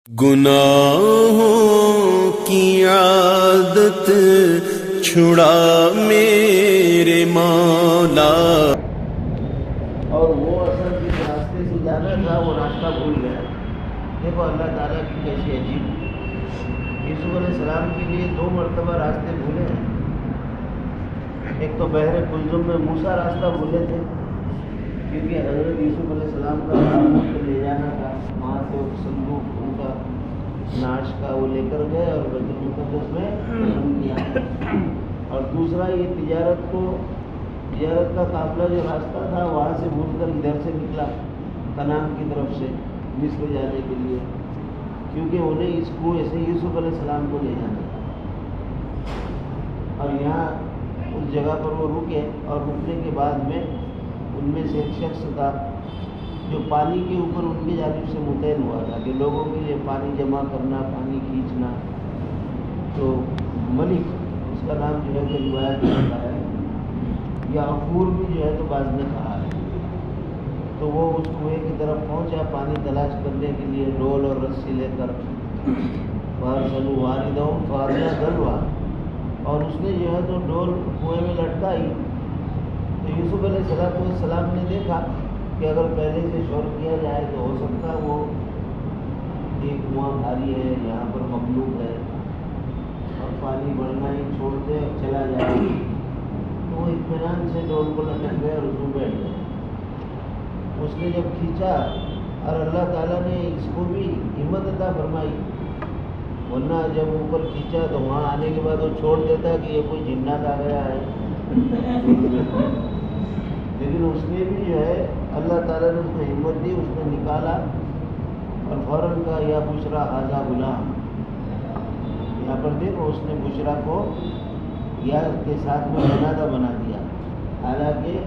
گناہوں کی عادت چھڑا میرے مولا. اور وہ اصل جس راستے سے جانا تھا وہ راستہ بھول گیا. دیکھو اللہ تعالیٰ کی کیسی عجیب. یوسف علیہ السلام کے لیے 2 مرتبہ راستے بھولے ہیں. ایک تو بحر کلثوم میں موسیٰ راستہ بھولے تھے کیونکہ حضرت یوسف علیہ السلام کا تابوت لے جانا تھا. وہاں سے وہ صندوق ان کا ناش کا وہ لے کر گئے اور بیت المقدس میں دفن کیا. اور دوسرا یہ تجارت کا قافلہ جو راستہ تھا وہاں سے بھول کر ادھر سے نکلا کنعان کی طرف سے مصر جانے کے لیے, کیونکہ انہیں اس کنویں سے یوسف علیہ السلام کو لے جانا تھا. اور یہاں اس جگہ پر وہ رکے اور رکنے کے بعد میں ان میں سے ایک شخص تھا جو پانی کے اوپر ان کی جانب سے متعین ہوا تھا کہ لوگوں کے لیے پانی جمع کرنا, پانی کھینچنا. تو ملک اس کا نام جو ہے کہ روایت میں آتا ہے, یا غفور بھی جو ہے تو بعض نے کہا ہے. تو وہ اس کنویں کی طرف پہنچا پانی تلاش کرنے کے لیے ڈول اور رسی لے کر. فارسلوا واردہم فادلی دلوا, اور اس نے جو ہے تو ڈول کنویں میں لٹکائی. تو یوسف علیہ السلام نے دیکھا کہ اگر پہلے سے شور کیا جائے تو ہو سکتا ہے وہ یہ کنواں بھاری ہے, یہاں پر مخلوق ہے اور پانی بڑھنا ہی چھوڑ دے اور چلا جائے. تو وہ اطمینان سے ڈول کو لٹک گئے اور اس میں بیٹھ گئے. اس نے جب کھینچا اور اللہ تعالیٰ نے اس کو بھی ہمت عطا فرمائی, ورنہ جب اوپر کھینچا تو وہاں آنے کے بعد وہ چھوڑ دیتا کہ یہ کوئی جنات آ گیا ہے. لیکن اس نے بھی جو ہے اللہ تعالیٰ نے اس کو ہمت دی, اس نے نکالا اور فوراً کہا یا بشرا ھذا غلام. یہاں پر دیکھو اس نے بشرا کو یا کے ساتھ میں منادہ بنا دیا. حالانکہ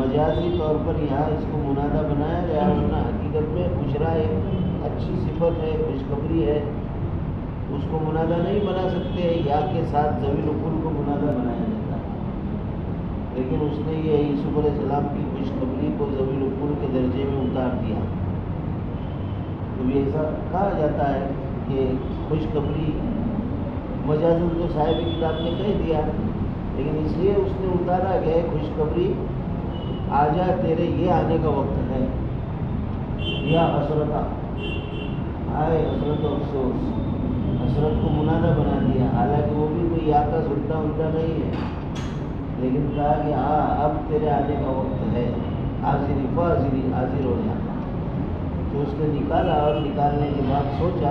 مجازی طور پر یہاں اس کو منادہ بنایا گیا, ورنہ حقیقت میں بشرا ایک اچھی صفت ہے, خوشخبری ہے, اس کو منادہ نہیں بنا سکتے. یا کے ساتھ ذوی العقول کو منادہ بنایا جاتا ہے, لیکن اس نے یہ یوسف علیہ السلام کی خوشخبری کو ذوی العقول کے درجے میں اتار دیا. تو یہ ایسا کہا جاتا ہے کہ خوشخبری مجازن تو صاحب کتاب نے کہہ دیا, لیکن اس لیے اس نے اتارا کہ خوشخبری آ جا تیرے یہ آنے کا وقت ہے. یا حسرتا, آئے حسرت و افسوس, حسرت کو منادہ بنا دیا. حالانکہ وہ بھی کوئی یا کا سلطا الٹا نہیں ہے, لیکن کہا کہ اب تیرے آنے کا وقت ہے, حاضری فاضری حاضر ہو جا. تو اس نے نکالا اور نکالنے کے بعد سوچا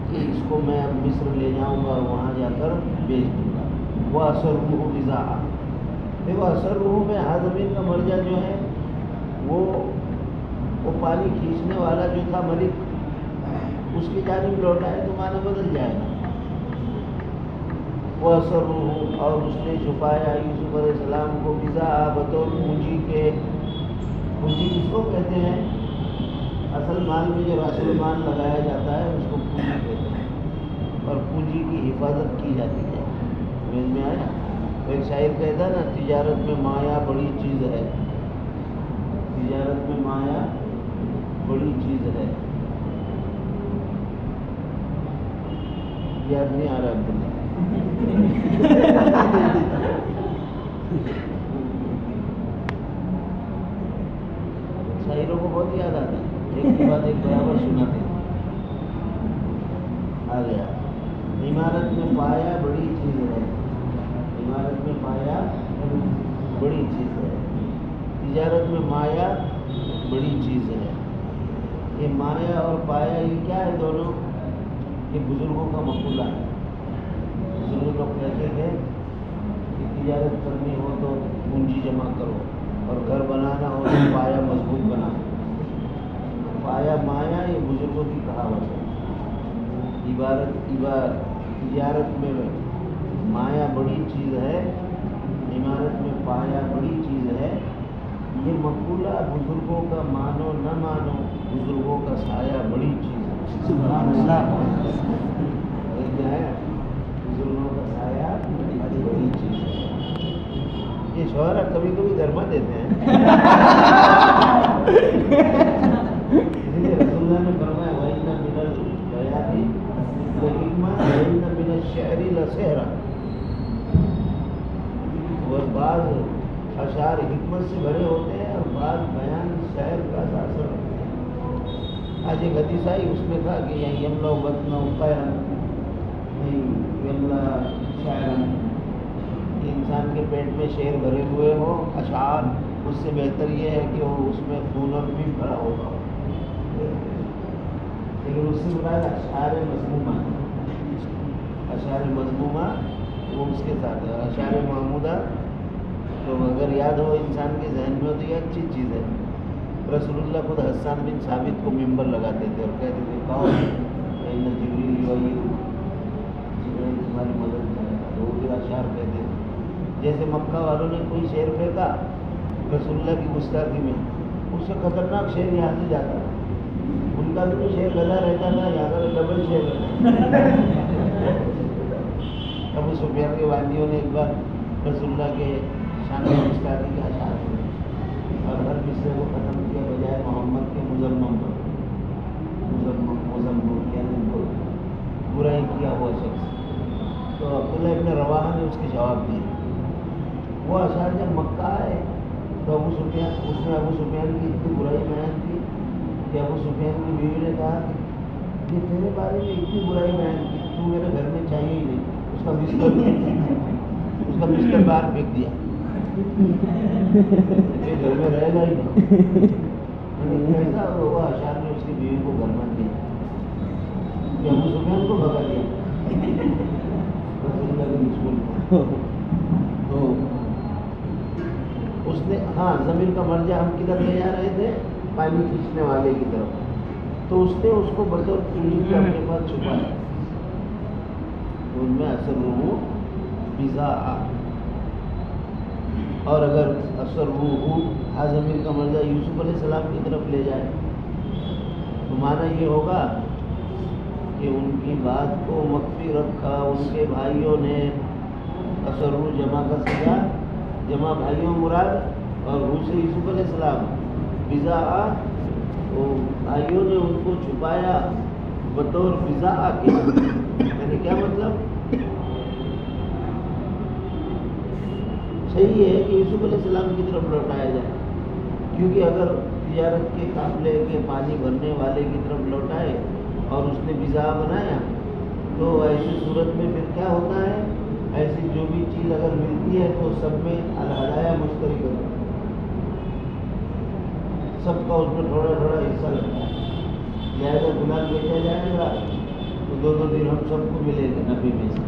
کہ اس کو میں اب مصر لے جاؤں گا اور وہاں جا کر بیچ دوں گا. وہ اسرہ بضاعہ, دیکھو اسرہ میں حاضمین کا مرجع جو ہے وہ پانی کھینچنے والا جو تھا ملک, اس کی جانب لوٹا ہے تو معنی بدل جائے گا. وہ اسرہ, اور اس نے چھپایا یوسف علیہ السلام کو بضاعہ بطور پونجی کے. پونجی کس کو کہتے ہیں؟ اصل مال میں جو راس المال لگایا جاتا ہے اس کو پونجی کہتے ہیں, اور پونجی کی حفاظت کی جاتی ہے. سمجھ میں آیا؟ ایک شاعر کہتا نا, تجارت میں مایا بڑی چیز ہے, تجارت میں مایا بڑی چیز ہے. یاد نہیں آ رہا عبداللہ. شاعروں کو بہت یاد آتا ہے, ایک کے بعد ایک برابر سناتے ہیں. آ گیا. عمارت میں پایا بڑی چیز ہے, عمارت میں پایا بڑی چیز ہے, تجارت میں مایا بڑی چیز ہے. یہ مایا اور پایا یہ کیا ہے دونوں؟ یہ بزرگوں کا مقولہ ہے. بزرگ لوگ کہتے ہیں کہ تجارت کرنی ہو تو پونجی جمع کرو, اور گھر بنانا ہو تو پایا مضبوط بناؤ. پایا مایا یہ بزرگوں کی کہاوت ہے. تجارت میں مایا بڑی چیز ہے, عمارت میں پایا بڑی چیز ہے. یہ مقولہ بزرگوں کا مانو نہ مانو, بزرگوں کا سایہ بڑی چیز ہے. سبحان اللہ. بزرگوں کا سایہ بڑی چیز ہے. یہ شعرا کبھی کبھی دھرما دیتے ہیں. رسول اللہ نے فرمایا صحرا. اور بعض اشعار حکمت سے بھرے ہوتے ہیں اور بعض بیان شعر کا اثر رکھتے ہیں. آج ایک حدیث آئی اس میں تھا کہ یملا بطن خیرا نہیں یملا شاعرا، انسان کے پیٹ میں شعر بھرے ہوئے ہوں اشعار، اس سے بہتر یہ ہے کہ وہ اس میں خون اور بھی بھرا ہوگا. لیکن اس سے مراد اشعار مضمومہ، اشعار مضمومہ وہ اس کے ساتھ ہے. اشعار محمودہ تو اگر یاد ہو انسان کے ذہن میں ہو تو یہ اچھی چیز ہے. رسول اللہ خود حسان بن ثابت کو ممبر لگاتے تھے اور کہتے تھے کہو جبریل تمہاری مدد کرے گا، تو وہ پھر اشعار کہتے تھے. جیسے مکہ والوں نے کوئی شعر پھینکا رسول اللہ کی گستاخی میں، اس سے خطرناک شعر یہاں سے جاتا تھا. ان کا بھی شعر گدا رہتا تھا، یہاں کا ڈبل شعر رہتا. ابو سفیان کے واندیوں نے ایک بار رسول اللہ کے شان گستاخی کے اشعار اور ہر مصرے کو ختم کیا بجائے محمد کے مزمم پر. مزمم یعنی برائی کیا ہوا شخص. تو عبداللہ ابن رواحہ نے اس کے جواب دیے. وہ اشعار جب مکہ آئے تو ابو سفیان کی اتنی برائی بیان کی کہ ابو سفیان کی بیوی نے کہا کہ یہ تیرے بارے میں اتنی برائی بیان کی، تو میرے گھر میں چاہیے ہی نہیں. اس کا بستر باہر پھینک دیا، یہ گھر میں رہے گا ہی نہیں. ایسا ہوا اشعار نے اس کی بیوی کو گھر میں دیا کہ ابو سفیان کو بھگا دیا رسول اللہ کے رسول کو. تو اس نے زمین کا مرجع ہم کدھر لے جا رہے تھے؟ پانی کھینچنے والے کی طرف. تو اس نے اس کو بطور کنڈی کے اپنے پاس چھپایا. ان میں اثر روح بزا، اور اگر اثر روح ضمیر کا مرجع یوسف علیہ السلام کی طرف لے جائے تو معنی یہ ہوگا کہ ان کی بات کو مخفی رکھا ان کے بھائیوں نے. اثر روح جمع کا سزا، جمع بھائیوں مراد، اور روح سے یوسف علیہ السلام. بزا تو بھائیوں نے ان کو چھپایا بطور بزا کے. یعنی کیا مطلب؟ صحیح ہے کہ یوسف علیہ السلام کی طرف لوٹایا جائے، کیونکہ اگر تجارت کے قافلے کے پانی بھرنے والے کی طرف لوٹائے اور اس نے بزا بنایا تو ایسی صورت میں پھر کیا ہوتا ہے؟ ایسی جو بھی چیز اگر ملتی ہے تو سب میں الہدایہ مشترک ہوتا ہے، سب کا اس میں تھوڑا تھوڑا حصہ لگتا ہے. لہٰذا گلاب بیچا جائے گا تو 2 درہم سب کو ملے گا 90 میں سے،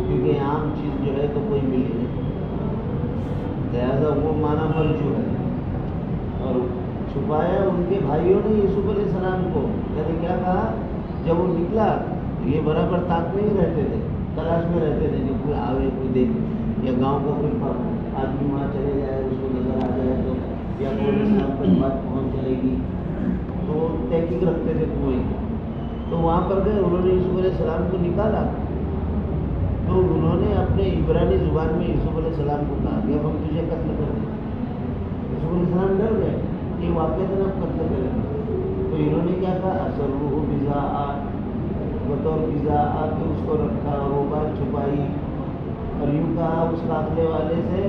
کیونکہ عام چیز جو ہے تو کوئی ملی نہیں. لہٰذا وہ معنی مرجو ہے. اور چھپایا ان کے بھائیوں نے یوسف علیہ السلام کو. یعنی کیا کہا؟ جب وہ نکلا تو یہ برابر تاک میں ہی رہتے تھے، تلاش میں رہتے تھے کہ کوئی آوے کوئی دیکھ، یا گاؤں کا کوئی آدمی وہاں چلے جائے اس کو نظر آ جائے تو، یا کوئی اسلام پر بات پہنچ جائے گی تو تحقیق رکھتے تھے کنویں کی. تو وہاں پر گئے، انہوں نے یوسف علیہ السلام کو نکالا تو انہوں نے اپنے عبرانی زبان میں یوسف علیہ السلام کو کہا کہ اب ہم تجھے قتل کر دیں. یوسف علیہ السلام ڈر گئے کہ واقعہ اب قتل کریں گے. تو انہوں نے کیا کہا؟ اثر روح بزا بطور بزا کے اس کو رکھا اور وہ بات چھپائی اور یوں کہا اس قافلے والے سے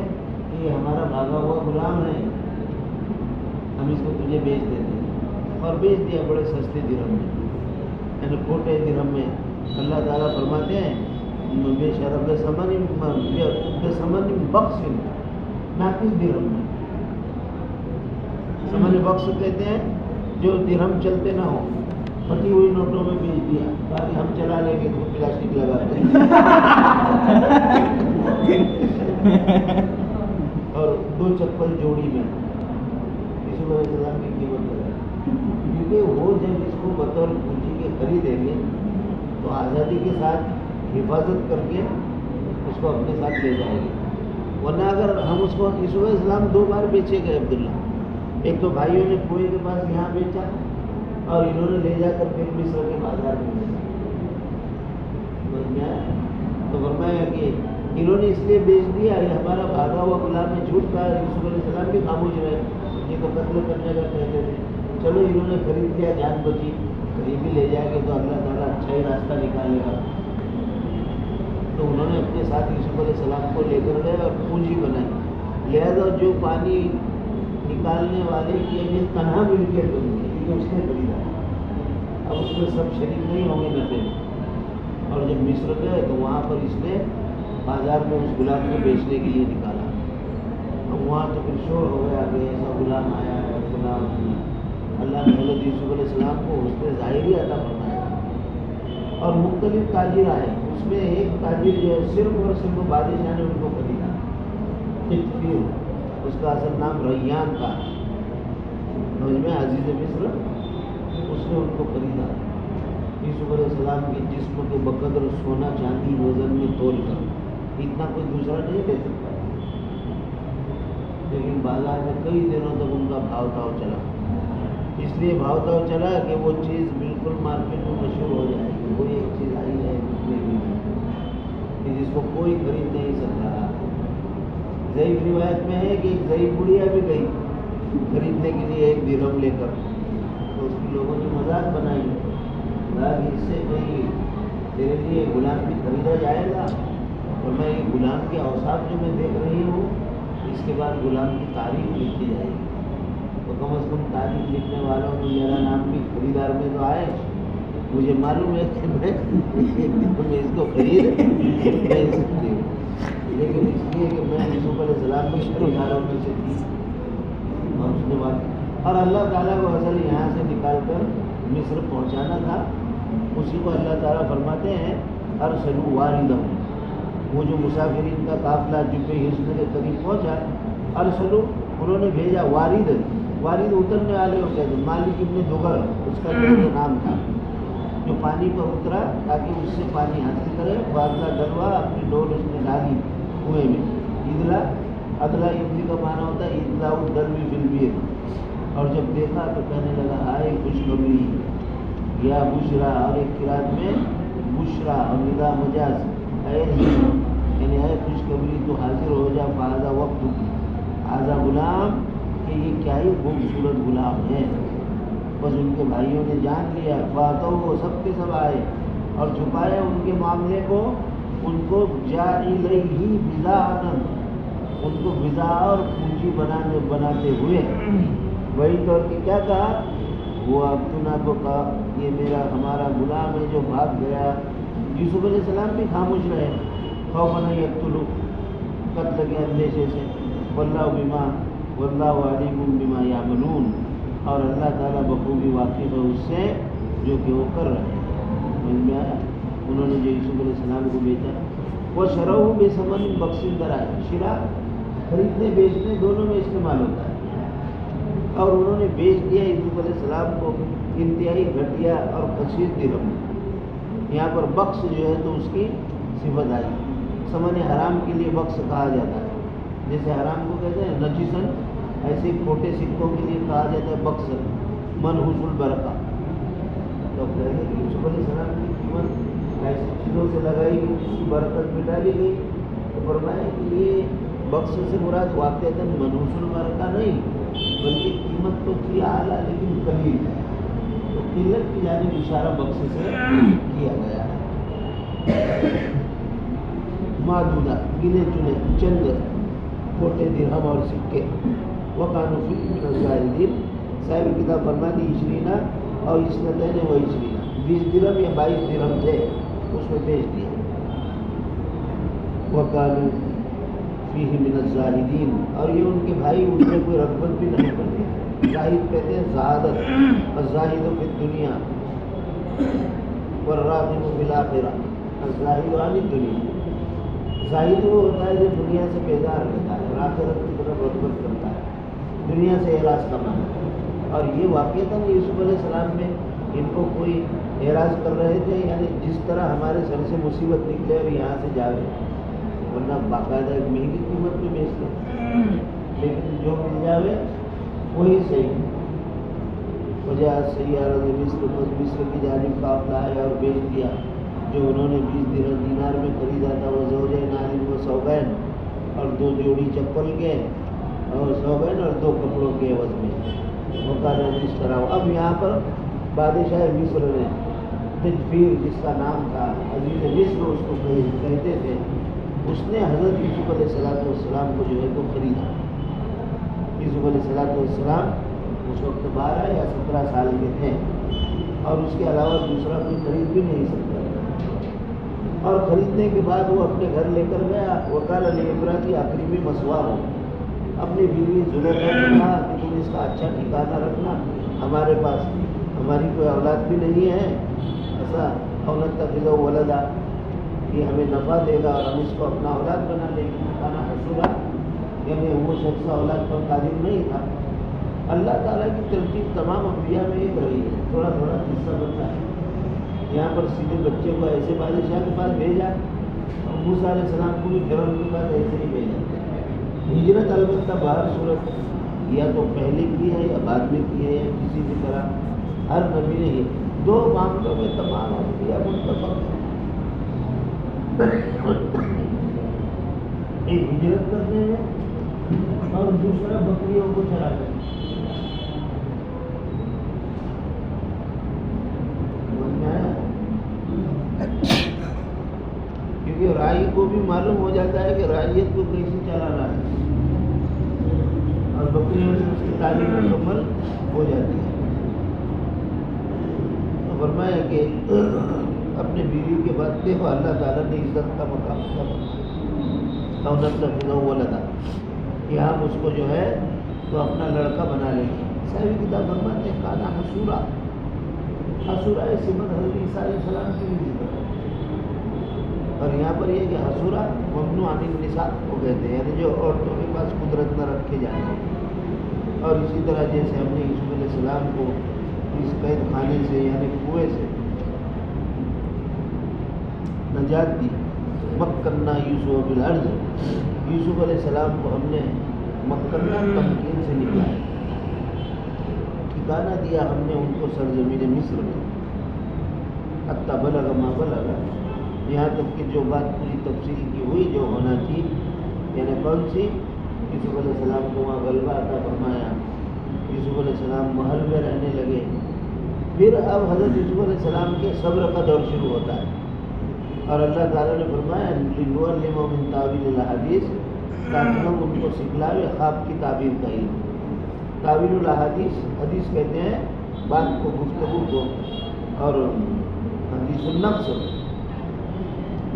کہ یہ ہمارا بھاگا ہوا غلام ہے، ہم اس کو تجھے بیچ دیتے ہیں. اور بیچ دیا بڑے سستے درہم میں، یعنی کھوٹے درہم میں. اللہ تعالیٰ فرماتے ہیں بے شرف بے سمن بخش ناقص درہم میں. سمن بخش کہتے ہیں جو درہم چلتے نہ ہو، پھٹی ہوئی نوٹوں میں بیچ دیا تاکہ ہم چلا لیں گے تو پلاسٹک لگا دیں. اور 2 چپل جوڑی میں یوسف علیہ السلام کی قیمت لگا، کیونکہ وہ جب اس کو بطور پونجی کے خریدیں گے تو آزادی کے ساتھ حفاظت کر کے اس کو اپنے ساتھ لے جائیں گے. ورنہ اگر ہم اس کو یوسف علیہ السلام 2 بار بیچے گئے عبداللہ. ایک تو بھائیوں نے کنویں کے پاس یہاں بیچا اور انہوں نے لے جا کر پھر مصر کے بازار میں بیچا. تو فرمایا کہ انہوں نے اس لیے بیچ دیا یہ ہمارا بھاگا ہوا غلام ہے. جھوٹ کہا. یوسف علیہ السلام بھی خاموش رہے، یہ تو قتل کرنے کا کہتے تھے. چلو انہوں نے خرید لیا، جان بچی. قریبی لے جائیں گے تو اللہ تعالیٰ اچھا ہی راستہ نکالے گا. تو انہوں نے اپنے ساتھ یوسف علیہ السلام کو لے کر گئے اور پونجی بنائی، لہذا جو پانی نکالنے والے کی ابھی تنہا ملکیت ہوگی کیونکہ اس نے خریدا، اب اس میں سب شریک نہیں ہوں گے نفے میں۔ اور جب مصر گئے تو وہاں پر اس نے بازار میں اس غلام کو بیچنے کے لیے نکالا، اب وہاں تو پھر شور ہو گیا کہ ایسا غلام آیا ہے، غلام اللہ نے حضرت یوسف علیہ السلام کو اس نے ظاہری عطا فرمایا، اور مختلف تاجر آئے، اس میں ایک تاجر جو ہے صرف اور صرف بادشاہ نے ان کو خریدا، اس کا اصل نام ریان تھا، میں عزیز مصر، اس نے ان کو خریدا یوسف علیہ السلام کے جسم کو بقدر سونا چاندی وزن میں تول کر، اتنا کوئی دوسرا نہیں دے سکتا، لیکن بازار میں کئی دنوں تک ان کا بھاؤ تاؤ چلا، اس لیے بھاؤ تاؤ چلا کہ وہ چیز بالکل مارکیٹ میں مشہور ہو جائے گی، کوئی ایک چیز آئی ہے کہ جس کو کوئی خرید نہیں سکتا۔ ضعیف روایت میں ہے کہ ایک ضعیف بڑھیا بھی گئی خریدنے کے لیے 1 درہم لے کر، تو اس کی لوگوں نے مذاق بنائی، کہا کہ اس سے کوئی تیرے لیے غلام بھی خریدا جائے گا، اور میں یہ غلام کے اوصاف جو میں دیکھ رہی ہوں اس کے بعد غلام کی تاریخ لکھی جائے گی، تو کم از کم تاریخ لکھنے والوں میں میرا نام بھی خریدار میں تو آئے، مجھے معلوم ہے کہ میں اس کو خرید نہیں سکتی ہوں، لیکن اس لیے کہ میں یوسف علیہ السلام کو شکرداروں میں سے تھی، اور اس کے بعد اور اللہ تعالیٰ کو اصل یہاں سے نکال کر مصر پہنچانا تھا، اسی کو اللہ تعالیٰ فرماتے ہیں ارسلوا واردہم، وہ جو مسافرین کا قافلہ جب حصن کے قریب پہنچا، ارسلوا انہوں نے بھیجا وارد اترنے والے ہو گئے، مالک ابن دغر اس کا جو نام تھا، جو پانی پر اترا تاکہ اس سے پانی حاصل کرے، بادلہ ڈلوا اپنی ڈول اس نے ڈالی کنویں میں، ادلا ابلی کا معنی ہوتا ہے ادلا الدلوی فی البیر، اور جب دیکھا تو کہنے لگا آئے خوشخبری یا بشرا، اور ایک قرات میں بشرا اور ندا مجاز، اے یعنی اے خوشخبری تو حاضر ہو جا، فہذا وقت حاضا غلام، کہ یہ کیا ہی خوبصورت غلام ہے، بس ان کے بھائیوں نے جان لیا، باتوں وہ سب کے سب آئے اور چھپایا ان کے معاملے کو، ان کو جاعلیہ بضاعۃ، ان کو بضاع اور پونجی بناتے ہوئے، وہی طور کہ کیا کہا، وہ عبدنا کو کہا یہ ہمارا غلام ہے جو بھاگ گیا، یوسف علیہ السلام بھی خاموش رہے، خوفا یقتلوا، قتل کے اندیشے سے، واللہ علیم بما یعملون، اور اللہ تعالیٰ بخوبی واقف ہے اس سے جو کہ وہ کر رہے ہیں۔ سمجھ میں آیا؟ انہوں نے جو یوسف علیہ السلام کو بیچا، وہ شرعہ بے ثمن بخس درائے، شرا خریدنے بیچنے دونوں میں استعمال ہوتا ہے، اور انہوں نے بیچ دیا یوسف علیہ السلام کو انتہائی گھٹیا اور خسیس درہم۔ یہاں پر بخس جو ہے تو اس کی صفت آئی، ثمن حرام کے لیے بخس کہا جاتا ہے، جیسے حرام کو کہتے ہیں نجسن، ایسے کھوٹے سکوں کے لیے کہا جاتا ہے بخس، منحوس البرکہ۔ تو کہتے ہیں کہ یوسف علیہ السلام کی قیمت ایسی چیزوں سے لگائی گئی جس کی برکت میں ڈالی گئی، تو فرمایا کہ یہ بخس سے مراد واقعتاً منحوس البرکہ نہیں، بلکہ قیمت تو تھی اعلیٰ لیکن قلیل، تو قلت کی جانب اشارہ بخس سے کیا گیا ہے۔ معدودہ گنے چنے چند کھوٹے درہم اور سکے، وَكَانُوا فِيهِ مِنَ الزَّاهِدِينَ، صاحب کتاب فرماتی 20 اور 20 درہم یا 22 درہم تھے، اس میں بیچ دیا۔ وَكَانُوا فِيهِ مِنَ الزَّاهِدِينَ، اور یہ ان کے بھائی ان میں کوئی رغبت بھی نہیں کرتے، زاہد کہتے ہیں زہادت، الزاہد فی الدنیا والراغب فی الآخرہ، الزاہد عن الدنیا، زاہد وہ ہوتا ہے جو دنیا سے بیزار رہتا ہے اور آخرت کی طرف رغبت کرتا ہے، دنیا سے اعراض کرنا، اور یہ واقعتاً یوسف علیہ السلام میں ان کو کوئی اعراض کر رہے تھے، یعنی جس طرح ہمارے سر سے مصیبت نکلے اور یہاں سے جاوے، ورنہ باقاعدہ ایک مہنگی قیمت پہ بیچتے، لیکن جو مل جاوے وہی صحیح۔ وجہ سیارہ مصر، مصر کی جانب قافلہ آیا اور بیچ دیا جو انہوں نے 20 دینار میں خریدا تھا، وہ زوجین عالم و ثوبین، اور 2 جوڑی چپل کے اور ثوبین اور 2 کپڑوں کے عوض میں، وقال اس طرح۔ اب یہاں پر بادشاہ مصر نے تجفیر جس کا نام تھا، عزیز مصر اس کو کہتے تھے، اس نے حضرت یوسف علیہ السلام کو جو ہے تو خریدا۔ یوسف علیہ السلام اس وقت 12 یا 17 سال کے تھے، اور اس کے علاوہ دوسرا کوئی خرید بھی نہیں سکتا تھا۔ اور خریدنے کے بعد وہ اپنے گھر لے کر گیا۔ وکال علی امراتی اقریبی مسوا ہو، اپنی بیوی زلیخا نے کہا کہ تم اس کا اچھا ٹھکانہ رکھنا، ہمارے پاس ہماری کوئی اولاد بھی نہیں ہے، ایسا اولاد تفیض ولدا، یہ ہمیں نفع دے گا اور ہم اس کو اپنا اولاد بنا لیں گے۔ کھانا حصورا، یعنی وہ شخص اولاد پر قادر نہیں تھا۔ اللہ تعالیٰ کی ترتیب تمام انبیاء میں ایک رہی ہے، تھوڑا تھوڑا حصہ بنتا ہے۔ یہاں پر سیدھے بچے کو ایسے بادشاہ کے پاس بھیجا، اور موسیٰ علیہ السلام کو بھی فرعون کے پاس ایسے ہی بھیجا۔ ہجرت البتہ باہر صورت یا تو پہلے کی ہے یا بعد میں کی ہے، یا کسی بھی طرح ہر نبی نے دو معاملوں میں تمام انبیاء متفق ہیں۔ ایک ہجرت کرنے میں اور دوسرا بکریوں کو چرانے میں۔ کیونکہ رائی کو بھی معلوم ہو جاتا ہے کہ رعیت کو کیسے چلانا ہے، اور بکریوں سے اس کی تعلیم مکمل ہو جاتی ہے۔ تو فرمایا کہ اپنے بیوی کے بعد دیکھو اللہ تعالیٰ نے عزت کا مقام ولدا کہ ہم اس کو جو ہے تو اپنا لڑکا بنا لیں گے۔ صاحب کتاب فرماتے ہیں کانا حصورا، حصورا صفت حضرت عیسیٰ علیہ السلام کی بھی صفت ہے، اور یہاں پر یہ کہ حصورا ممنوع عن النساء کو کہتے ہیں، یعنی جو عورتوں کے پاس قدرت نہ رکھے جائیں۔ اور اسی طرح جیسے ہم نے یوسف علیہ السلام کو اس قید خانے سے یعنی کنویں سے نجات دی، مکننا یوسف بالارض، یوسف علیہ السلام کو ہم نے مکننا تمکین سے نکلایا، ٹھکانہ دیا ہم نے ان کو سرزمین مصر میں، حتی بلغ ما بلغ، یہاں تک کہ جو بات پوری تفصیل کی ہوئی جو ہونا تھی، یعنی کون سی؟ یوسف علیہ السلام کو وہاں غلبہ عطا فرمایا، یوسف علیہ السلام محل میں رہنے لگے۔ پھر اب حضرت یوسف علیہ السلام کے صبر کا دور شروع ہوتا ہے، اور اللہ تعالیٰ نے فرمایا لِنُعَلِّمَهُ مِن تَأْوِيلِ الْأَحَادِيثِ، تاکہ ہم ان کو سکھلاوے خواب کی تعبیر کا علم۔ تعویل الاحادیث، حدیث کہتے ہیں بات کو، گفتگو کو، اور حدیث النفس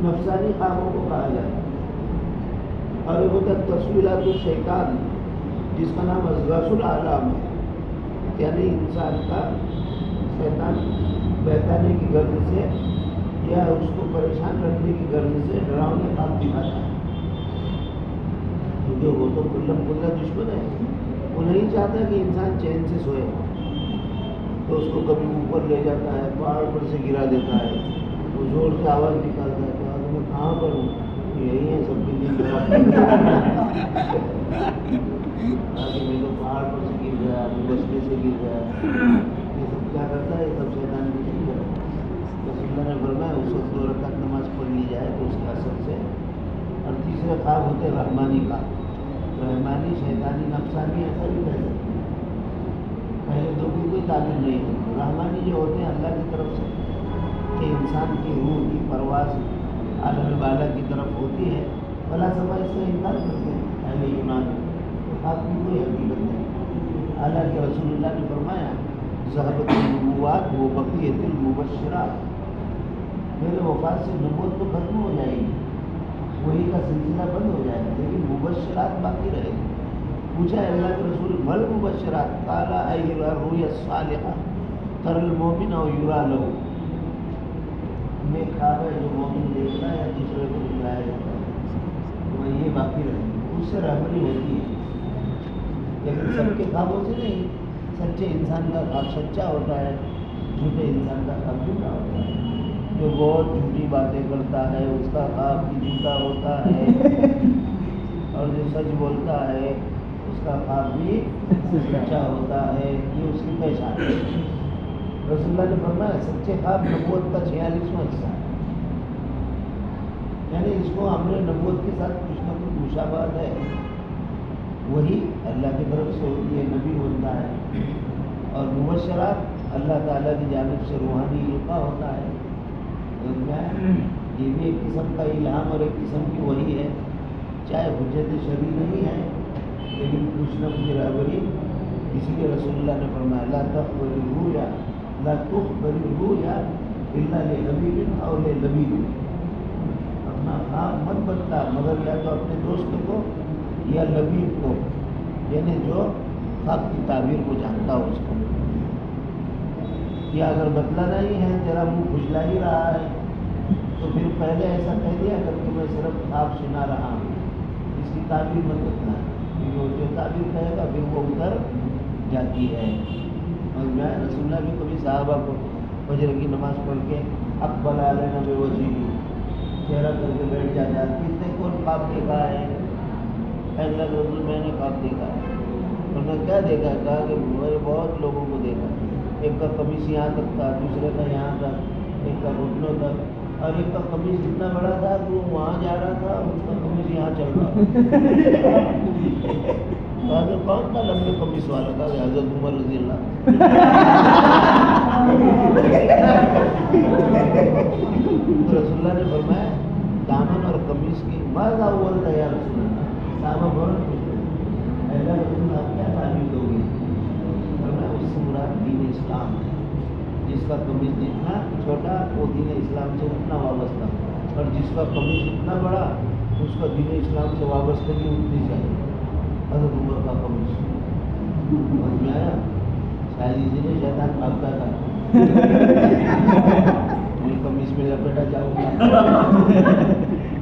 نفسانی خوابوں کو کہا جاتا ہے۔ اور ایک ہوتا ہے تصویرات الشیطان، جس کا نام اضغاث الاحلام ہے، یعنی انسان کا شیطان بہکانے کی غرض سے یا اس کو پریشان رکھنے کی غرض سے ڈراؤنے خواب دکھاتا ہے، کیونکہ وہ تو کلم کلا دشمن ہے، وہ نہیں چاہتا کہ انسان چین سے سوئے، تو اس کو کبھی اوپر لے جاتا ہے، پہاڑ پر سے گرا دیتا ہے، وہ زور سے آواز نکالتا ہے کہ میں کہاں پر ہوں، یہی ہے سب کے لیے میں تو پہاڑ پر سے گر گیا، بستے سے گر گیا، یہ سب کیا کرتا ہے، یہ سب شیطان کی چکر ہے۔ رسول اللہ نے فرمایا اس وقت 2 رکعت نماز پڑھ لی جائے تو اس کے اثر سے۔ اور تیسرے خواب ہوتے رحمانی کا، رحمانی شیطانی نفسانی ایسا بھی کہہ سکتے ہیں، پہلے دو کی کوئی تعبیر نہیں ہوتی۔ رحمانی جو ہوتے ہیں اللہ کی طرف سے، کہ انسان کی روح کی پرواز عالم بالا کی طرف ہوتی ہے، فلاسفہ اس کا انکار کرتے ہیں اہل ایمان، خواب کی کوئی حقیقت نہیں۔ حالانکہ رسول اللہ نے فرمایا ذہبت النبوات و بقیت المبشرات، میرے وفات سے نبوت تو ختم ہو جائے گی، وہی کا سلسلہ بند ہو جائے گا، لیکن مبشرات باقی رہے گی۔ پوچھا ہے اللہ کے رسول مل مبشرات، قال ای الرؤیا الصالحہ تر المؤمن او یرا لہ، میں خواب ہے جو مومن دیکھتا ہے یا دوسرے کو دکھلایا جاتا ہے، وہ یہ باقی رہے گی، اس سے رہبری ہوتی ہے، لیکن سب کے خوابوں سے نہیں۔ سچے انسان کا خواب سچا ہوتا ہے، جھوٹے انسان کا خواب جھوٹا ہوتا ہے۔ جو بہت جھوٹی باتیں کرتا ہے اس کا خواب بھی جھوٹا ہوتا ہے، اور جو سچ بولتا ہے اس کا خواب بھی سچا ہوتا ہے، یہ اس کی پہچان ہے۔ رسول اللہ نے فرمایا سچے خواب نبوت کا 46واں حصہ ہے، یعنی اس کو ہم نے نبوت کے ساتھ کچھ نہ کچھ مشابہت ہے، وہی اللہ کی طرف سے ہوتی ہے، نبی ہوتا ہے۔ اور مبشرات اللہ تعالیٰ کی جانب سے روحانی القاء ہوتا ہے. یہ بھی ایک قسم کا الہام اور ایک قسم کی وحی ہے. چاہے حجت شرعی نہیں ہے لیکن کچھ نہ کچھ رہبری. اسی لیے رسول اللہ نے فرمایا لا تخبر الرؤیا لا تخبر الرؤیا الا لحبیب او للبیب. اپنا خواب مت بتلا مگر یا تو اپنے دوست کو یا لبیب کو، یعنی جو خواب کی تعبیر کو جانتا ہو اس کو. یا اگر بتلانا ہی ہے تیرا منہ کھجلا ہی رہا ہے تو پھر پہلے ایسا کہہ دیا کر کے میں صرف خواب سنا رہا ہوں، اس کی تعبیر مت بتلا، کیونکہ وہ جو تعبیر کہے گا پھر وہ اتر جاتی ہے. اور میں رسول اللہ بھی کبھی صحابہ کو فجر کی نماز پڑھ کے اقبل علینا بے وجہی چہرہ کر کے بیٹھ جاتا ہے. کس نے کون خواب دیکھا ہے؟ اللہ رسول میں نے خواب دیکھا ہے. انہوں نے کیا دیکھا؟ کہا کہ میں بہت لوگوں کو دیکھا، ایک کا قمیص یہاں تک تھا، دوسرے کا یہاں تک، ایک کا گھٹنوں تک، اور ایک کا قمیص اتنا بڑا تھا کہ وہ وہاں جا رہا تھا اور اس کا قمیص یہاں چل رہا تھا. کہا کہ کون تھا لمبے قمیص والا؟ تھا کہ حضرت عمر رضی اللہ. تو رسول اللہ نے فرمایا دامن اور قمیص کی ماذا اول تھا یا رسول اللہ. صحابہ فوراً پوچھتے اللہ رسول آپ کیا تعبیر دو گے؟ فرمایا اس سے مراد دین اسلام ہے. جس کا قمیص جتنا چھوٹا وہ دین اسلام سے اتنا وابستہ، اور جس کا قمیص اتنا بڑا اس کا دین اسلام سے وابستگی اتنی چاہیے. حضرت عمر کا قمیص سمجھ میں آیا؟ شاید اسی لیے شیطان بھاگتا تھا میں قمیص میں لپیٹا جاؤں گا.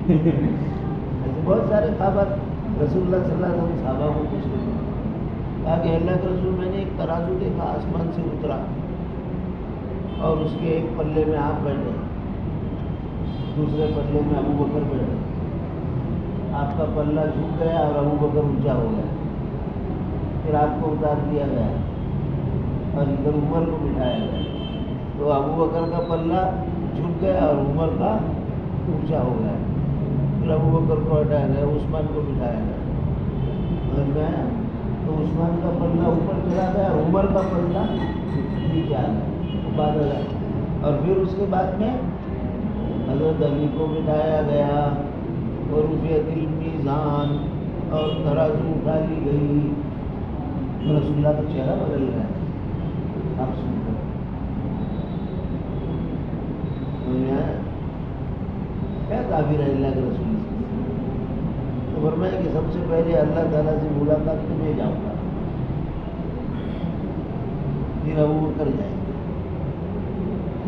ایسے بہت سارے خبر رسول اللہ صلی اللہ علیہ وسلم صحابہ کو پوچھتے تھے. کہا کہ اللہ کے رسول میں نے ایک ترازو دیکھا آسمان سے اترا اور اس کے ایک پلے میں آپ بیٹھے، دوسرے پلے میں ابو بکر بیٹھے. آپ کا پلہ جھک گیا اور ابو بکر اونچا ہو گیا. پھر آپ کو اتار دیا گیا اور ادھر عمر کو بٹھایا گیا. تو ابو بکر کا پلہ جھک گیا اور عمر کا اونچا ہو گیا. پھر ابو بکر کو ہٹایا گیا، عثمان کو بٹھایا گیا. سمجھ میں آیا؟ تو عثمان کا پلہ اوپر چلا گیا اور عمر کا پلہ نیچے آ گیا. اور پھر اس کے بعد میں حضرت علی کو بٹھایا گیا اور رفعت المیزان اور ترازو اٹھا لی گئی. رسول اللہ کا چہرہ بدل گیا. آپ سن کر کیا تعبیر ہے اللہ کے رسول سے؟ تو فرمایا کہ سب سے پہلے اللہ تعالیٰ سے ملاقات تو میں جاؤں گا، پھر ابو بکر جائیں گے،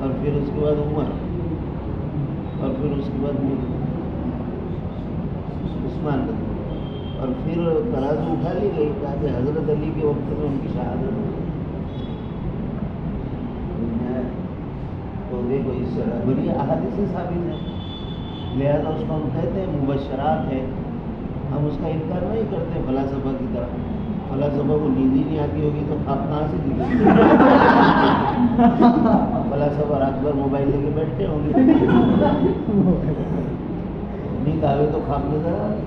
اور پھر اس کے بعد عمر، اور پھر اس کے بعد عثمان رضی، اور پھر ترازو اٹھا لی گئی تاکہ حضرت علی کے وقت میں ان کی شہادت ہو. تو دیکھو اس سے بڑی احادیث سے ثابت ہے، لہذا اس کو ہم کہتے ہیں مبشرات ہے. ہم اس کا انکار نہیں کرتے فلاسفہ کی طرح. فلاسفہ کو نیند ہی نہیں آتی ہوگی تو خواب کہاں سے دکھے؟ فلاسفہ رات بھر موبائل لے کے بیٹھتے ہوں گے، نیند آوے تو خواب نظر آئے،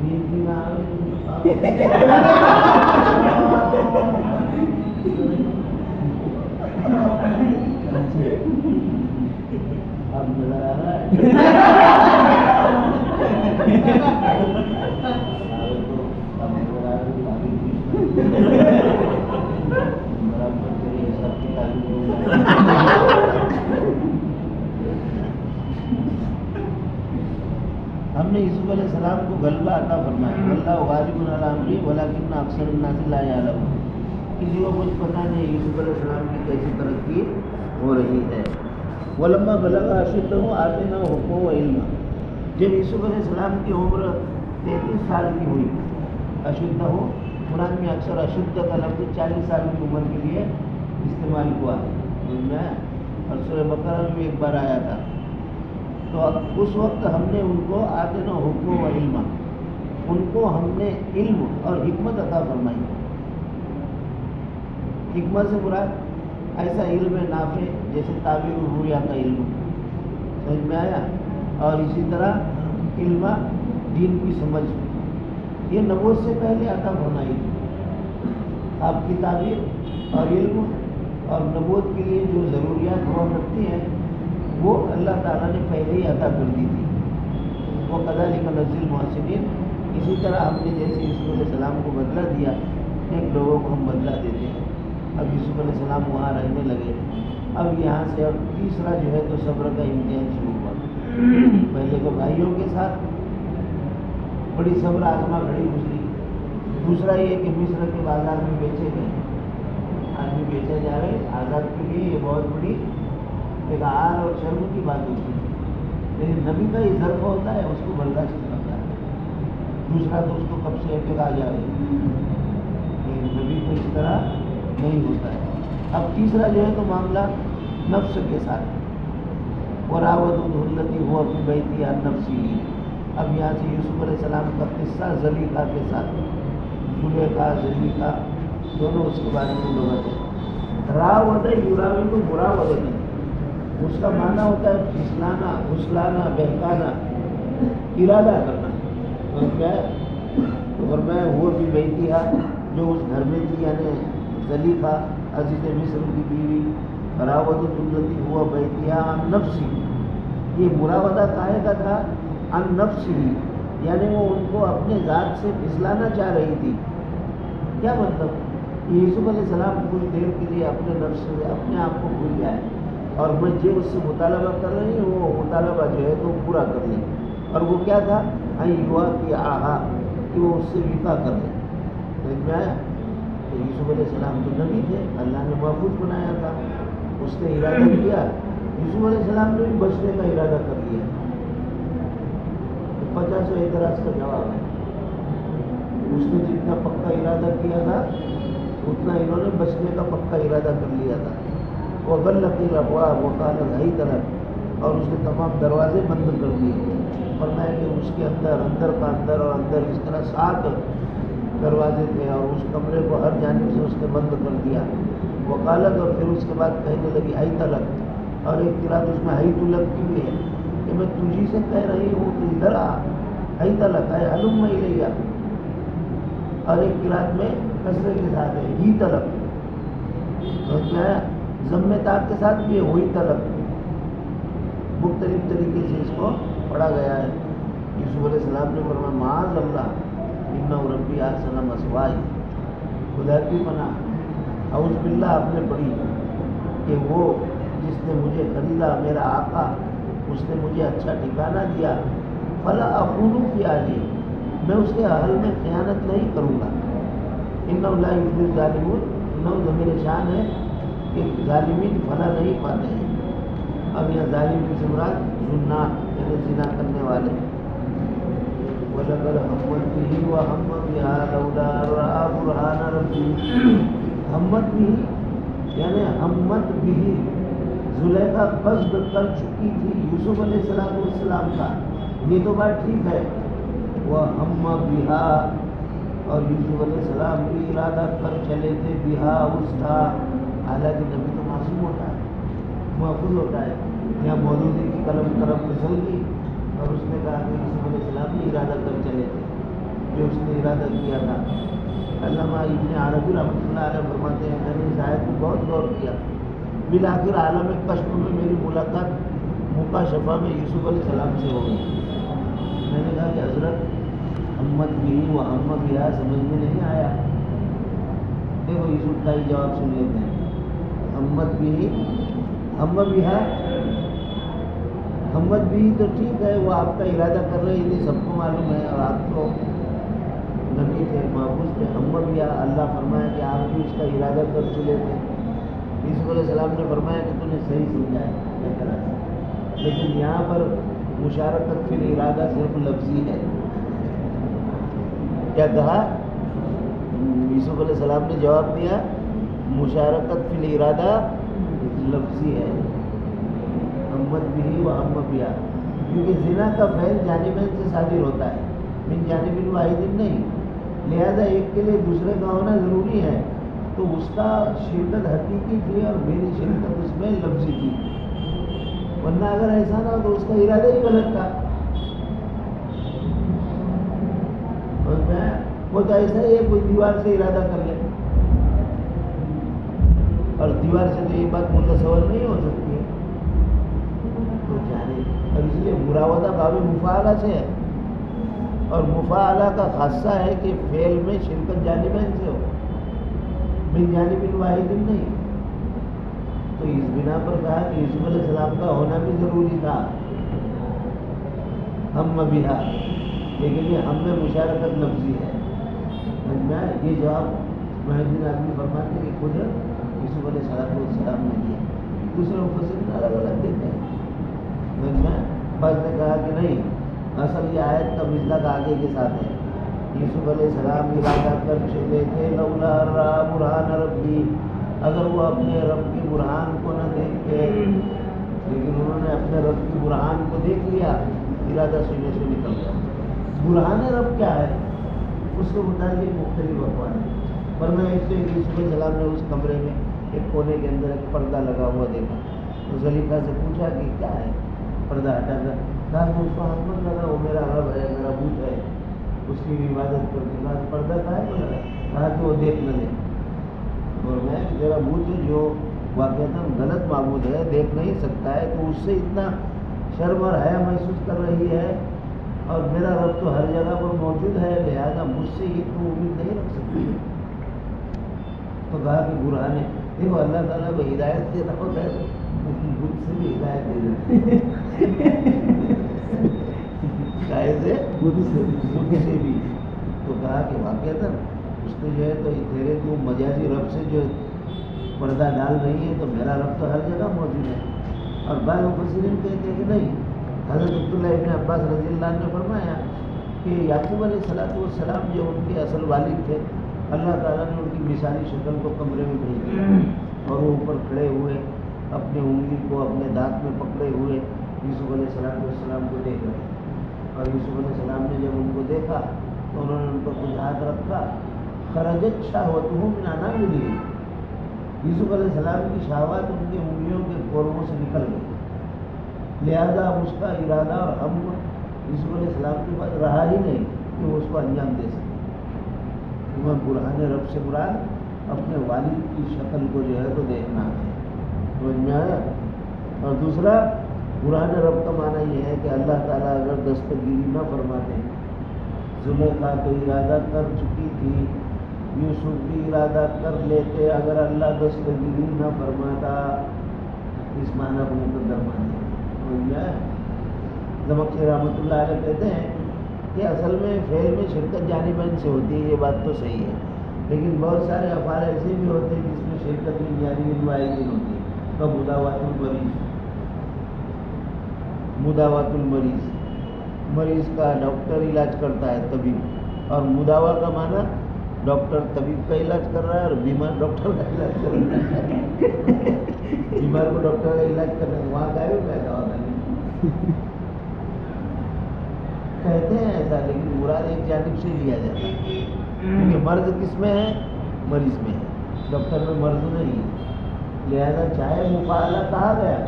نیند بھی نہ آوے خواب نظر آ رہا ہے. ہم نے یوسف علیہ السلام کو غلبہ عطا فرمایا. واللہ غالب علی امرہ ولکن اکثر الناس لا یعلمون. کسی کو کچھ پتہ نہیں یوسف علیہ السلام کی کیسی ترقی ہو رہی ہے. ولما بلغ اشدہ آتیناہ حکما و علما. جب یوسف علیہ السلام کی عمر 33 سال کی ہوئی، اشدہ قرآن میں اکثر اشدہ کا لفظ 40 سال کی عمر کے لیے استعمال ہوا ہے، اور سورہ بقرہ میں بھی ایک بار آیا تھا. تو اس وقت ہم نے ان کو آتینا حکم و علما، ان کو ہم نے علم اور حکمت عطا فرمائی. حکمت سے مراد ایسا علم نافع جیسے تعبیر الرؤیا کا علم، سمجھ میں آیا؟ اور اسی طرح علم دین کی سمجھ، یہ نبوت سے پہلے عطا فرمائی. آپ کی تعبیر اور علم اور نبوت کے لیے جو ضروریات ہوا کرتی ہیں وہ اللہ تعالیٰ نے پہلے ہی عطا کر دی تھی. وہ کذالک نجزی المحسنین، اسی طرح ہم نے جیسے یوسف علیہ السلام کو بدلہ دیا، ایک لوگوں کو ہم بدلہ دیتے ہیں. اب یوسف علیہ السلام وہاں رہنے لگے. اب یہاں سے اب تیسرا جو ہے تو صبر کا امتحان شروع ہوا. پہلے تو بھائیوں کے ساتھ بڑی صبر آزما گھڑی گزری. دوسرا یہ کہ مصر کے بازار میں بیچے گئے، آدمی بیچے جا رہے آزاد کے لیے، یہ بہت بڑی ایک آر اور شرم کی بات ہوتی ہے. لیکن نبی کا یہ ظرف ہوتا ہے، اس کو برداشت نہیں ہوتا ہے. دوسرا تو اس کو کب سے ایک آ جائے، لیکن نبی کو اس طرح نہیں ہوتا ہے. اب تیسرا جو ہے تو معاملہ نفس کے ساتھ، وراودته التي هو في بيتها عن نفسه. اب یہاں سے یوسف علیہ السلام کا قصہ زلیخا کے ساتھ، زلیخا زلیخا دونوں اس کے بارے میں لغت ہے. راود یراود مراودۃ، اس کا معنی ہوتا ہے پھسلانا، پھسلانا، بہکانا، ارادہ کرنا. اور میں وہ بھی بیٹیا جو اس گھر میں تھی، یعنی زلیخا عزیز مصر کی بیوی. راودۃ التی ہوا بیتیا عن نفسی، یہ مراودہ کاہے کا تھا؟ عن نفسی، یعنی وہ ان کو اپنے ذات سے پھسلانا چاہ رہی تھی. کیا مطلب؟ یوسف علیہ السلام کچھ دیر کے لیے اپنے نفس سے اپنے آپ کو بھول جائے اور میں جو اس سے مطالبہ کر رہی ہوں وہ مطالبہ جو ہے تو پورا کر لیں. اور وہ کیا تھا؟ یوا کی آہا، کہ وہ اس سے وفا کر لیں. میں یوسف علیہ السلام تو نبی تھے، اللہ نے محفوظ بنایا تھا. اس نے ارادہ کیا، یوسف علیہ السلام نے بھی بچنے کا ارادہ کر لیا. 50 اعتراض کا جواب ہے. اس نے جتنا پکا ارادہ کیا تھا اتنا انہوں نے بچنے کا پکا ارادہ کر لیا تھا. وہ غلط روا وہ کالت ہی طرف، اور اس نے تمام دروازے بند کر دیے. فرمایا کہ اس کے اندر اندر کا اندر اور اندر اس طرح 7 دروازے تھے اور اس کمرے کو ہر جانب سے اس نے بند کر دیا. وکالت، اور پھر اس کے بعد کہنے لگی ہی تلک، اور ایک قرات اس میں ہی تلک کی بھی ہے کہ میں تجھی سے کہہ رہی ہوں تو ادھر آ، ہی تلک ہے علم میں لیا. اور ایک قرات میں کسرے کے ساتھ ہے ہی تلک، اور کیا ہے ضم تاء کے ساتھ بھی ہے وہی تلک. مختلف طریقے سے اس کو پڑھا گیا ہے. یوسف علیہ السلام نے فرمایا معاذ اللہ انہ ربی احسن مثوائی، خدا کی پناہ، اعوذ باللہ آپ نے پڑھی کہ وہ جس نے مجھے خریدا، میرا آقا، اس نے مجھے اچھا ٹھکانہ دیا. فلا اخون فی اہلی، میں اس کے اہل میں خیانت نہیں کروں گا. انہ لا یفلح الظالمون، انہ ضمیر شان ہے کہ ظالمین فلا نہیں پاتے ہیں. اب یہ ظالم کی مراد زنات، یعنی زنا کرنے والے. وَلَقَدْ هَمَّتْ بِهِ وَهَمَّ بِهَا لَوْلَا أَن رَأَىٰ بُرْهَانَ رَبِّهِ. ہمت بھی یعنی ہمت بھی، زلیخا قصد کر چکی تھی یوسف علیہ السلام کا، یہ تو بات ٹھیک ہے. وہ ہم بہا، اور یوسف علیہ السلام بھی ارادہ کر چلے تھے بہا اس کا. حالانکہ نبی تو معصوم ہوتا ہے، محفوظ ہوتا ہے. یہاں موجودگی کی قلم پھسل گئی اور اس نے کہا کہ یوسف علیہ السلام بھی ارادہ کر چلے تھے جو اس نے ارادہ کیا تھا. علامہ ابن عربی رحمۃ اللہ علیہ فرماتے ہیں میں نے اس آیت کو بہت غور کیا. بالآخر عالم کشف میں میری ملاقات مکاشفہ میں یوسف علیہ السلام سے ہو گئی. میں نے کہا کہ حضرت ہمت بھی و ہم بھی سمجھ میں نہیں آیا. دیکھو یوسف کا ہی جواب سن لیتے ہیں. ہمت بھی ہم بھی ہمت بھی تو ٹھیک ہے، وہ آپ کا ارادہ کر رہے ہیں، سب کو معلوم ہے، اور آپ تو نبی تھے، محفوظ تھے. ہم بھی اللہ فرمایا کہ آپ بھی اس کا ارادہ کر چلے تھے. یوسف علیہ السلام نے فرمایا کہ تو نے صحیح سمجھا ہے. لیکن یہاں پر مشارکت فی الارادہ صرف لفظی ہے. کیا کہا؟ یوسف علیہ السلام نے جواب دیا مشارکت فی الارادہ لفظی ہے. ہمت بھی و ہم بیا، کیونکہ زنا کا فعل جانبین سے صادر ہوتا ہے، من جانب واحد نہیں. لہذا ایک کے لیے دوسرے کا ہونا ضروری ہے. تو اس کا شرکت حقیقی تھی اور میری شرکت اس میں لفظی تھی. ورنہ اگر ایسا نہ ہو تو اس کا ارادہ ہی غلط تھا. وہ تو ایسا ہی ہے کوئی دیوار سے ارادہ کر لے. اور دیوار سے تو یہ بات متصور نہیں ہو سکتی ہے. تو جانے اور اس لیے مراودہ باب مفاعلہ سے ہے، اور مفاعلہ کا خاصہ ہے کہ فعل میں شرکت جانبین سے ہو، من جانب واحد نہیں. تو اس بنا پر کہا کہ یوسف علیہ السلام کا ہونا بھی ضروری تھا، ہم بہا، لیکن یہ ہم میں مشارکت لفظی ہے. یہ جواب محدثین آدمی فرماتے ہیں کہ خود یوسف علیہ السلام نے دیا. دوسرے مفسرین الگ الگ دیتے ہیں. بعض نے کہا کہ نہیں، اصل یہ آیت کا مصداق آگے کے ساتھ ہے. یوسف علیہ السلام ارادہ کر چلے تھے لولا را برہان ربی، اگر وہ اپنے رب کی برہان کو نہ دیکھتے، لیکن انہوں نے اپنے رب کی برہان کو دیکھ لیا، ارادہ سینے سے نکل گیا. برہان رب کیا ہے اس کے متعلق مختلف اقوال ہیں. ورنہ ایک تو یوسف علیہ السلام نے اس کمرے میں ایک کونے کے اندر ایک پردہ لگا ہوا دیکھا، تو زلیخا سے پوچھا کہ کیا ہے، پردہ ہٹا کر کہا کہ اس کو ہاتھ مت لگا، وہ میرا رب ہے، میرا بت ہے، اس کی عبادت کرتی. کہا پردہ کا ہے لگا، کہا کہ وہ دیکھ نہ لے. اور میں میرا بت جو واقعہ غلط معبود ہے، دیکھ نہیں سکتا ہے، تو اس سے اتنا شرم اور حیا محسوس کر رہی ہے، اور میرا رب تو ہر جگہ پر موجود ہے، لہذا مجھ سے یہ تو امید نہیں رکھ سکتی. تو کہا کہ برہان ہے. دیکھو اللہ تعالیٰ کو ہدایت دیتا ہوتا ہے تو بت سے بھی ہدایت دے دیتے بت سے بھی. تو کہا کہ واقعہ اس نے جو ہے تو تیرے تو مجازی رب سے جو پردہ ڈال رہی ہے، تو میرا رب تو ہر جگہ موجود ہے. اور بعض مفسرین کہتے ہیں کہ نہیں، حضرت عبداللہ ابن عباس رضی اللہ عنہ نے فرمایا کہ یعقوب علیہ السلام جو ان کے اصل والد تھے، اللہ تعالیٰ نے ان کی مثالی شکل کو کمرے میں بھیج دیا، اور وہ اوپر کھڑے ہوئے اپنے انگلی کو اپنے دانت میں پکڑے ہوئے یوسف علیہ السلام کو دیکھ رہے. اور یوسف علیہ السلام نے جب ان کو دیکھا تو انہوں نے ان پر کچھ ہاتھ رکھا. خرجت شہوتہم من اناملہم، یوسف علیہ السلام کی شہوات ان کی انگلیوں کے کورموں سے نکل گئی، لہذا اس کا ارادہ اور ہم یوسف علیہ السلام کے پاس رہا ہی نہیں کہ وہ اس کو انجام دے سکے. برہان رب سے مراد اپنے والد کی شکل کو جو ہے تو دیکھنا ہے، سمجھ میں آیا. اور دوسرا برہان رب کا معنی یہ ہے کہ اللہ تعالیٰ اگر دستگیری نہ فرماتے، زلیخا تو ارادہ کر چکی تھی، یوسف بھی ارادہ کر لیتے، اگر اللہ دستگیری نہ فرماتا، اس معنی کو مقدر مانے. سمجھ میں آیا. زمخشری رحمۃ اللہ علیہ کہتے ہیں کہ اصل میں فعل میں شرکت جانبین سے ہوتی ہے، یہ بات تو صحیح ہے، لیکن بہت سارے افعال ایسے بھی ہوتے ہیں جس میں شرکت من جانب واحد ہوتی ہے. تو مداوات المریض، مریض کا ڈاکٹر علاج کرتا ہے طبیب، اور مداوا کا معنی ڈاکٹر طبیب کا علاج کر رہا ہے اور بیمار ڈاکٹر کا علاج کر رہا ہے. بیمار کو ڈاکٹر کا علاج کرنا ہے، وہاں کا بھی پیدا ہوتا نہیں کہتے ہیں ایسا، لیکن مراد ایک جانب سے لیا جاتا ہے، کیونکہ مرض کس میں ہے، مریض میں ہے، ڈاکٹر میں مرض نہیں ہے. لہذا چاہے مفاعلہ کہا گیا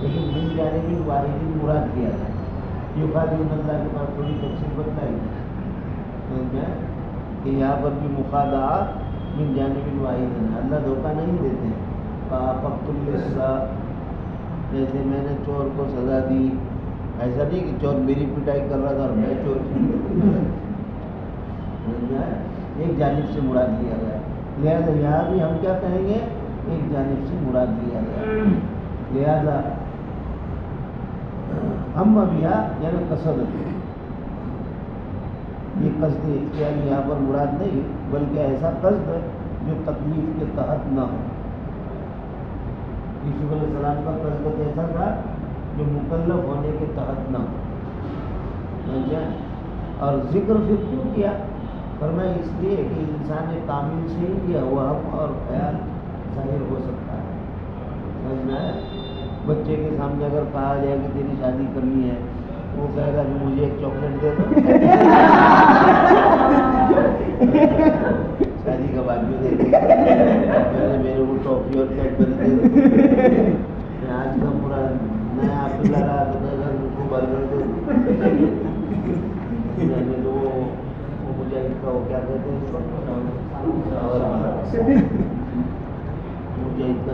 لیکن من جانب واحد مراد کیا جائے. یہ بات اللہ کے پاس تھوڑی تفصیل بتائی ہے کہ یہاں پر بھی مخادعات من جانب واحد ہے، اللہ دھوکہ نہیں دیتے. فَأَفَقْتُ اللِّصَّ، جیسے میں نے چور کو سزا دی، ایسا نہیں کہ چور میری پٹائی کر رہا تھا اور میں چور ایک جانب سے مراد لیا گیا. لہذا یہاں بھی ہم کیا کہیں گے، ایک جانب سے مراد لیا گیا. لہذا ہم بہا یعنی قصد، یہ قصد اختیار یہاں پر مراد نہیں، بلکہ ایسا قصد جو تکلیف کے تحت نہ ہو. یوسف علیہ السلام کا قصد ایسا تھا جو مکلف ہونے کے تحت نہ ہو. اور ذکر پھر کیوں کیا، فرمایا اس لیے کہ انسان کامل سے ہی کیا ہوا ہم اور خیال ظاہر ہو سکتا ہے. سمجھ میں آیا. بچے کے سامنے اگر کہا جائے کہ تیری شادی کرنی ہے، وہ کہے گا کہ مجھے ایک چاکلیٹ دے دو، شادی کا بعد میں دے دو، میرے کو ٹافی اور کیڈبری دے دو. آج کا پورا نیا عبداللہ رہا تو کہے گا مجھ کو برگر دے دو. تو وہ مجھے وہ کیا کہتے ہیں اس کو، مجھے اتنا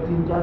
3-4